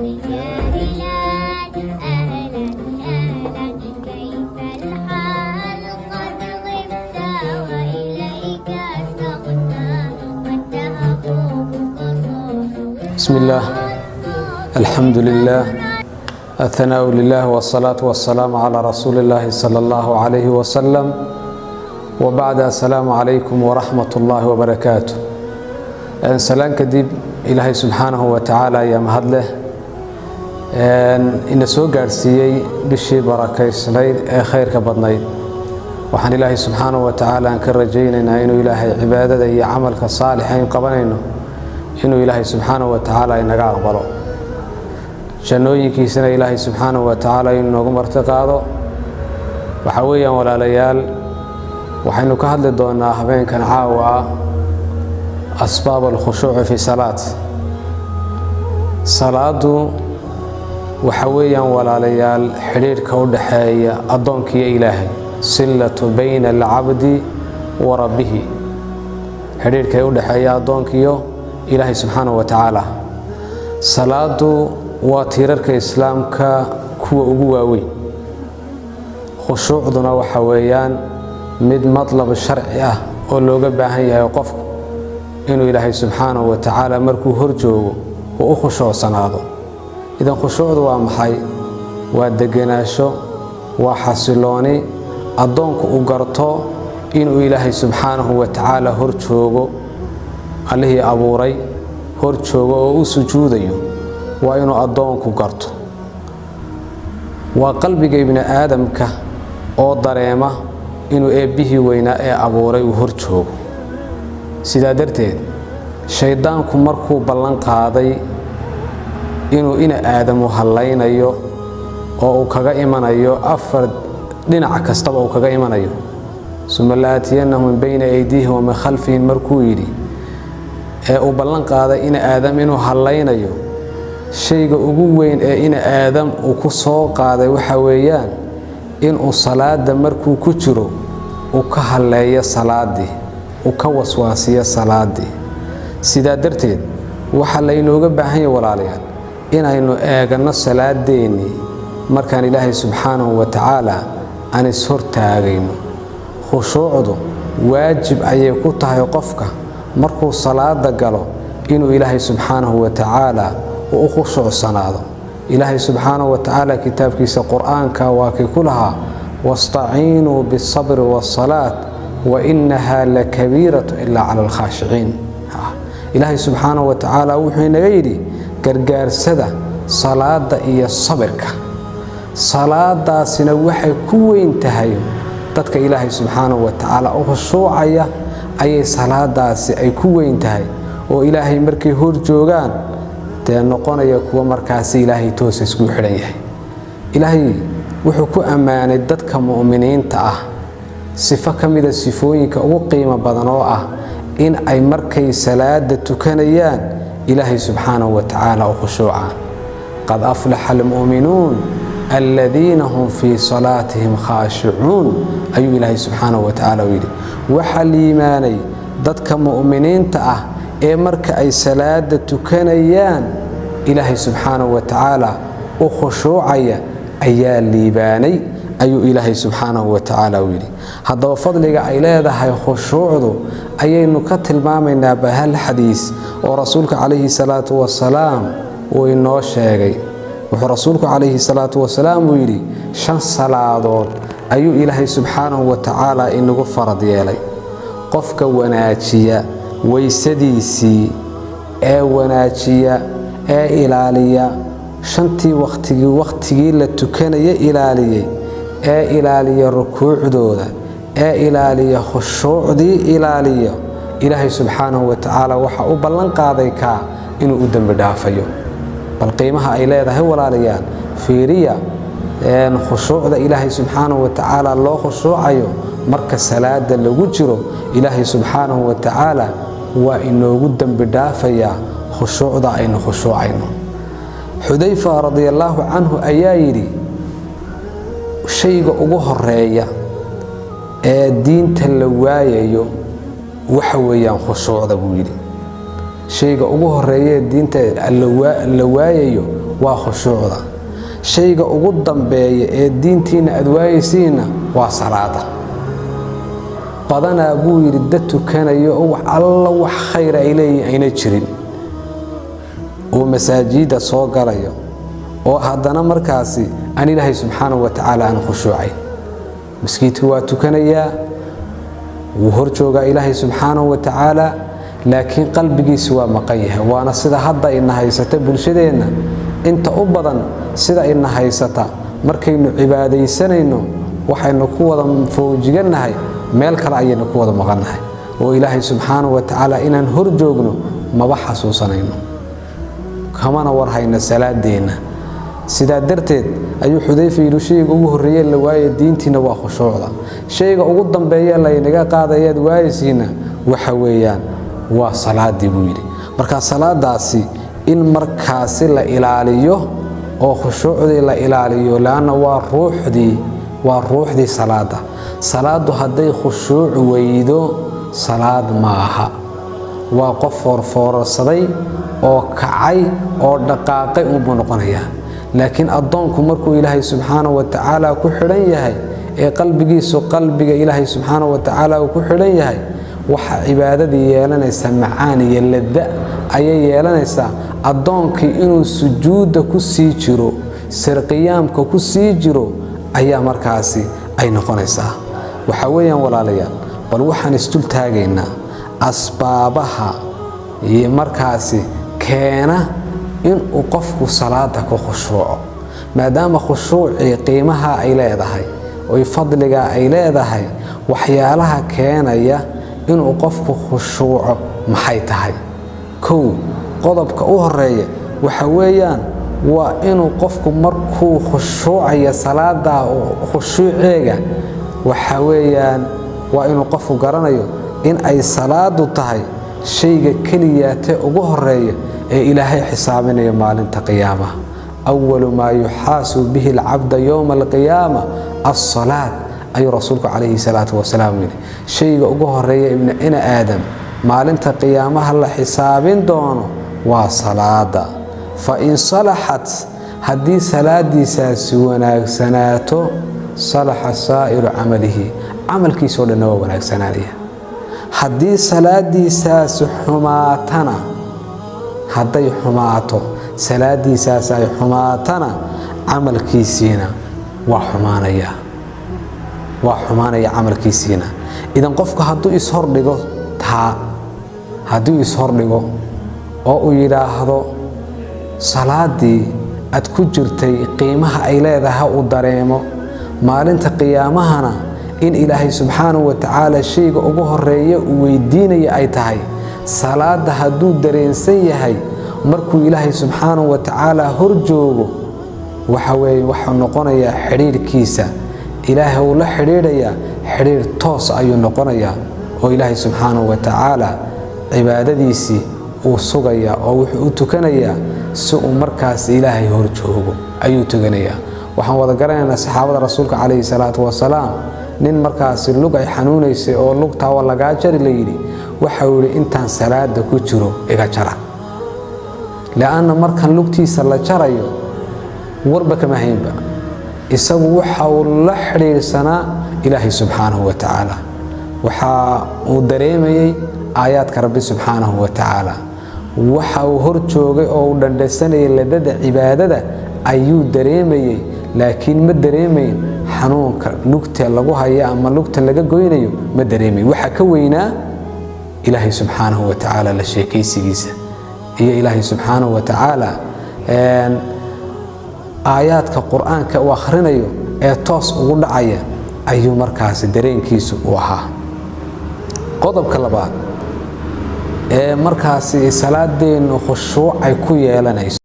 بسم الله الحمد لله الثناء لله والصلاة والسلام على رسول الله صلى الله عليه وسلم وبعد السلام عليكم ورحمة الله وبركاته. سلام كديب إلهي سبحانه وتعالى يا مهدله إن سو غارسيي بشي بركيسنيد خير كبدنيد waxaan ilaahay subhanahu wa ta'ala ka rajaynaynaa inuu ilaahay cibaadada iyo amalka saalixiin qabanayno inuu ilaahay subhanahu wa ta'ala inaga aqbalo jannooyinkiisana ilaahay subhanahu wa ta'ala inoogu martiqaado waxa weeyaan walaalayaal waxaynu ka hadli doonaa habeenkan caawa asbaab al-khushu' fi salaadu waxa weeyaan walaalayaal xiriirka u dhaxeeya adoonka iyo ilaahay صلة بين العبد وربه حرير كي ودحيا أدونكيو إلهي سبحانه وتعالى صلاة وتيرك إسلام كو أبوي خشوع دنا وحويان مد مطلب الشرعية ولوجا بهاي يوقف إنه إلهي سبحانه وتعالى مركو هرجو وأخشوع صناده إذا خشوع دوا محي ودجناشو وحصلوني adoonku u garto inuu ilaahay subhanahu wa ta'ala hor joogo Allahi abuuray hor joogo oo u sujuudayo waa inuu adoonku garto waa qalbiga ibn aadamka oo dareema inuu eebihi weyna ee abuuray uu hor joogo sidaa darteed shaydaanku markuu ballan qaaday inuu ina aadamu halaynayo oo uu kaga imanayo afar dhinac kastaba uu kaga imanayo sumalaatiyannahum min bayna aydihim wa min khalfihim markuu yiri ee uu ballan qaaday in aadam inuu halaynayo shayga ugu weyn ee in aadam uu ku soo qaaday waxa weeyaan in uu salaada markuu ku jiro uu ka haleeyo salaadii uu ka waswaasiyo salaadii sidaa darteed waxa la inooga baahan yahay walaalayaal inaynu eegano salaadeeni markaan ilaahay subhanahu wa ta'ala أنا صرت عجينه خشوعه واجب أي كتاه قفك مركو صلاة دجاله إنه إلهي سبحانه وتعالى وأخشوع صناده إلهي سبحانه وتعالى كتاب كيس القرآن كواكي كلها واستعينوا بالصبر والصلاة وإنها لكبيرة إلا على الخاشعين إلهي سبحانه وتعالى وحين غيري قرقار سده صلاة إيا الصبرك صلاة سنة وحي كوين تهيو تدك إلهي سبحانه وتعالى وخشوعية أي صلاة أي كوين تهي وإلهي مركي هرجوغان تنقون يكوى مركاسي إلهي توسس كوحريه إلهي وحكو أمان ددك مؤمنين تأه صفة كميدة صفوينك وقيمة بدنوءة إن أي مركي صلاة تكنيان إلهي سبحانه وتعالى وخشوعان قد أفلح المؤمنون الذين هم في صلاتهم خاشعون أي إلهي سبحانه وتعالى ويلي وحل إيماني ضدك مؤمنين تأه إمرك أي صلاة تكنيان إلهي سبحانه وتعالى وخشوعي أي الليباني أي إلهي سبحانه وتعالى ويلي هذا فضلك إلهي هاي خشوعه أي نكتل مامنا بهالحديث ورسولك عليه الصلاة والسلام وإنه الشيء ورسولك عليه الصلاة والسلام ويري شن صلاة أيو إلهي سبحانه وتعالى إنه فرض يلي قفك وناتشيا ويسديسي وناتشيا إلاليا شنتي وقتي لتكن إلاليا إلاليا ركوع دودا إلاليا خشوع دي إلاليا إلهي سبحانه وتعالى وحا أبلن قاضيك إنه أدن بدافيو القيمة إلى هذا هو الريان في ريا أن خشوع إلهي سبحانه وتعالى الله خشوع أيه مركز صلاة اللي وجره إلهي سبحانه وتعالى وإنه قدام بدافيا خشوع ذا إنه خشوع إنه حذيفة رضي الله عنه أيايري شيء أبوه الريا الدين تلوايا وحويا خشوع ذا بويري shayga ugu horeeya diinta la waayayo waa khushuucda shayga ugu dambeeya ee diintiina aad waayaysiina waa salaada badanaa buu yidhi dad tukanayo oo alla wax khayr ay leeyihiin ayna jirin oo masaajida soo galayo oo haddana markaasi aan ilaahay subxaanahu wa tacaala aan khushuucayn miskiidku waa tukanayaa wuu hor joogaa ilaahay subxaanahu wa tacaala laakiin qalbigiisu waa maqan yahay waana sida hadda ina haysata bulshadeenna inta u badan sida ina haysata markaynu cibaadaysanayno waxaynu ku wada fawjigannahay meel kale ayaynu ku wada maqannahay oo ilaahay subxaanahu wa tacaala inaan hor joogno maba xasuusanayno kamana warhayna salaadeenna sidaa darteed ayuu Xudayfa yidhi shayga ugu horeeya la waayo diintiina waa khushuucda shayga ugu dambeeya la inaga qaadayaad waayisiina waxa weeyaan waa salaadii buu yidhi marka salaadaasi in markaasi la ilaaliyo oo khushuucdii la ilaaliyo laana waa ruuxdii salaadu hadday khushuuc weydo salaad maaha waa qof foorfoorsaday oo kacay oo dhaqaaqay uu noqonayaa laakiin adoonku markuu ilaahay subxaanahu wa tacaala ku xidhan yahay ee qalbiga ilaahay subxaanahu wa tacaala ku xidhan yahay waxa cibaadadii yeelanaysa macaan iyo ladda ayay yeelanaysaa adoonkii inuu sujuuda ku sii jiro sirqiyaamka ku sii jiro ayaa markaasi ay noqonaysaa waxa weeyaan walaalayaal bal waxaan istul taagaynaa asbaabaha iyo markaasi keena in uu qofku salaada ku khushuuco maadaama khushuuci qiimaha ay leedahay oo fadliga ay leedahay waxyaalaha keenaya in uu qofku khushuuco maxay tahay kow qodobka u horeeya waxa weeyaan waa inuu qofku markuu khushuucayo salaada oo khushuuceega waxa weeyaan waa inuu qofku garanayo in ay salaadu tahay shayga kaliyaate ugu horeeya ee ilaahay xisaabinayo maalinta qiyaamaha awwalu maa yuxaasabu bihi alcabda yowma alqiyaama as-salaat ayuu rasuulku calayhi salaatu wasalaam yidhi shayga ugu horeeya ibna aadam maalinta qiyaamaha la xisaabin doono waa salaada fa in salaxat haddii salaadiisaasi wanaagsanaato salaxa saa'iru camalihi camalkiisoo dhanna waa wanaagsanaanaya haddii salaadiisaasi xumaatana hadday xumaato salaadiisaas ay xumaatana camalkiisiina waa xumaanaya camalkiisiina idan qofku hadduu ishordhigo oo uu yidhaahdo salaadii aad ku jirtay qiimaha ay leedahay uu dareemo maalinta qiyaamahana in ilaahay subxaanahu wa tacaala shayga ugu horeeya uu weydiinaya ay tahay salaada hadduu dareensan yahay markuu ilaahay subxaanahu wa tacaala hor joogo waxa weeye waxa noqonayaa xiriirkiisa ilaahay uu la xiriirayaa xiriir toos ayuu noqonayaa oo ilaahay subxaanahu wa tacaala cibaadadiisii uu sugayaa oo wuxuu u tukanayaa si uu markaas ilaahay hor joogo ayuu tukanayaa waxaan wada garanaynaa saxaabada rasuulka calayhi salaatu wasalaam nin markaasi lug ay xanuunaysay oo lugtaa waa lagaa jari la yidhi waxa uu yidhi intaan salaada ku jiro iga jara لأن مركان لugtiisa la jarayo warba kama haynba isagu waxa uu la xiriirsanaa ilaahay subxaanahu wa tacaala waxa uu dareemayay aayaadka rabbi subxaanahu wa tacaala waxa uu hor joogay oo uu dhandhasanayay ladada cibaadada ayuu dareemayay laakiin ma dareemayn xanuunka lugta lagu haya ama lugta laga goynayo ma dareemayn waxa ka weynaa ilaahay subxaanahu wa tacaala la sheekaysigiisa iyo ilaahay subxaanahu wa tacaala aayaadka qur'aanka uu akhrinayo ee toos ugu dhacaya ayuu markaasi dareenkiisu u ahaa qodobka labaad ee markaasi salaadeenu khushuuc ay ku yeelanayso